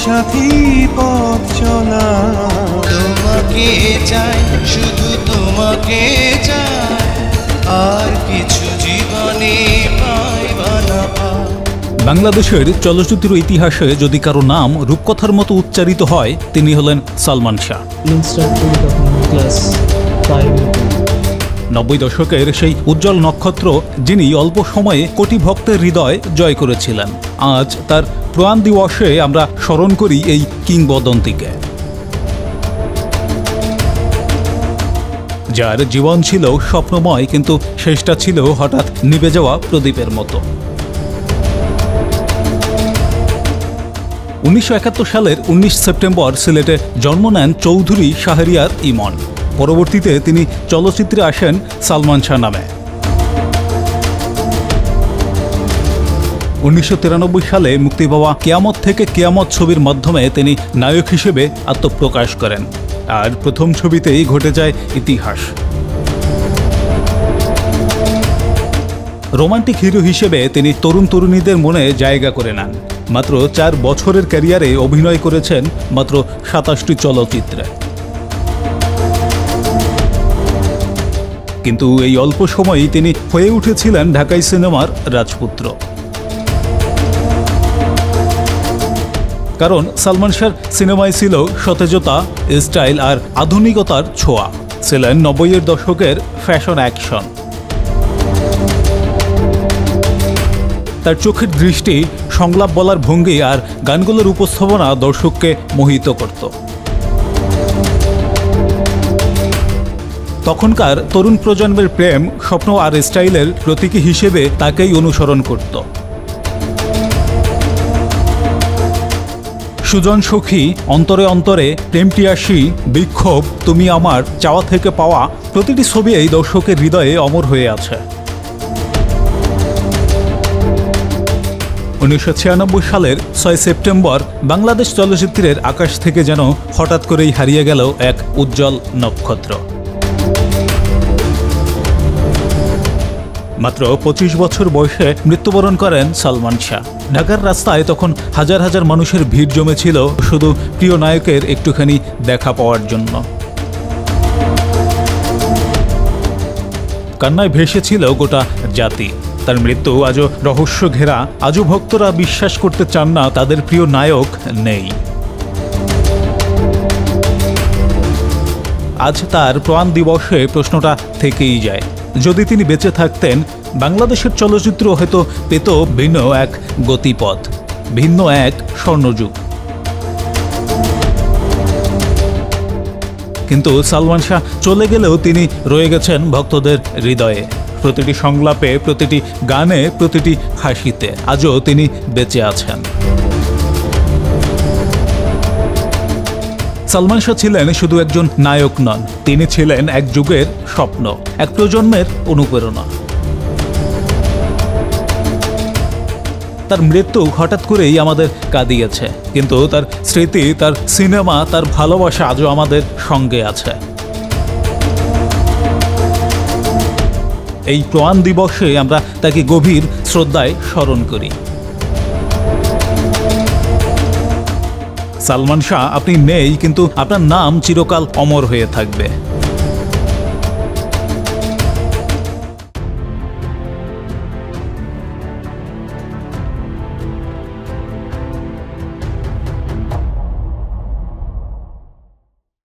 সাথী পথ চলা। তোমাকে চাই, শুধু তোমাকে চাই, আর কিছু জীবনে পাইবা না পাই। বাংলাদেশের চলচ্চিত্র ইতিহাসে যদি কারো নাম রূপকথার মতো উচ্চারিত হয়, তিনি হলেন সালমান শাহ। 90 দশকের সেই উজ্জ্বল নক্ষত্র, যিনি অল্প সময়ে কোটি ভক্তের হৃদয় জয় করেছিলেন। আজ তার প্রয়াণ দিবসে আমরা স্মরণ করি এই কিংবদন্তিকে, যার জীবন ছিল স্বপ্নময়, কিন্তু শেষটা ছিল হঠাৎ নিভে যাওয়া প্রদীপের মতো। 1971 সালের 19 সেপ্টেম্বর সিলেটে জন্ম নেন চৌধুরী শাহরিয়ার ইমন। পরবর্তীতে তিনি চলচ্চিত্রে আসেন সালমান শাহ নামে। 1993 সালে মুক্তি পাওয়া কিয়ামত থেকে কিয়ামত ছবির মাধ্যমে তিনি নায়ক হিসেবে আত্মপ্রকাশ করেন, আর প্রথম ছবিতেই ঘটে যায় ইতিহাস। রোমান্টিক হিরো হিসেবে তিনি তরুণ তরুণীদের মনে জায়গা করে নেন। মাত্র 4 বছরের ক্যারিয়ারে অভিনয় করেছেন মাত্র 27টি চলচ্চিত্রে। কিন্তু এই অল্প সময়েই তিনি হয়ে উঠেছিলেন ঢাকাই সিনেমার রাজপুত্র। কারণ সালমান শাহর সিনেমায় ছিল সতেজতা, স্টাইল আর আধুনিকতার ছোঁয়া, ছিলেন 90-এর দশকের ফ্যাশন অ্যাকশন। তার চোখের দৃষ্টি, সংলাপ বলার ভঙ্গি আর গানগুলোর উপস্থাপনা দর্শককে মোহিত করত। তখনকার তরুণ প্রজন্মের প্রেম, স্বপ্ন আর স্টাইলের প্রতীকী হিসেবে তাকেই অনুসরণ করত। সুজন সখী, অন্তরে অন্তরে, প্রেমটিয়াসী, বিক্ষোভ, তুমি আমার, চাওয়া থেকে পাওয়া, প্রতিটি ছবি এই দর্শকের হৃদয়ে অমর হয়ে আছে। 1996 সালের 6 সেপ্টেম্বর বাংলাদেশ চলচ্চিত্রের আকাশ থেকে যেন হঠাৎ করেই হারিয়ে গেল এক উজ্জ্বল নক্ষত্র। মাত্র 25 বছর বয়সে মৃত্যুবরণ করেন সালমান শাহ। ঢাকার রাস্তায় তখন হাজার হাজার মানুষের ভিড় জমেছিল শুধু প্রিয় নায়কের একটুখানি দেখা পাওয়ার জন্য। কান্নায় ভেসেছিল গোটা জাতি। তার মৃত্যু আজও রহস্য ঘেরা, আজও ভক্তরা বিশ্বাস করতে চান না তাদের প্রিয় নায়ক নেই। আজ তার প্রয়াণ দিবসে প্রশ্নটা থেকেই যায়, যদি তিনি বেঁচে থাকতেন বাংলাদেশের চলচ্চিত্র হয়তো পেত ভিন্ন এক গতিপথ, ভিন্ন এক স্বর্ণযুগ। কিন্তু সালমান শাহ চলে গেলেও তিনি রয়ে গেছেন ভক্তদের হৃদয়ে। প্রতিটি সংলাপে, প্রতিটি গানে, প্রতিটি হাসিতে আজও তিনি বেঁচে আছেন। সালমান শাহ ছিলেন শুধু একজন নায়ক নন, তিনি ছিলেন এক যুগের স্বপ্ন, এক প্রজন্মের অনুপ্রেরণা। তার মৃত্যু হঠাৎ করেই আমাদের কাঁদিয়েছে, কিন্তু তার স্মৃতি, তার সিনেমা, তার ভালোবাসা আজও আমাদের সঙ্গে আছে। এই প্রয়াণ দিবসে আমরা তাকে গভীর শ্রদ্ধায় স্মরণ করি। সালমান শাহ, আপনি নেই, কিন্তু আপনার নাম চিরকাল অমর হয়ে থাকবে।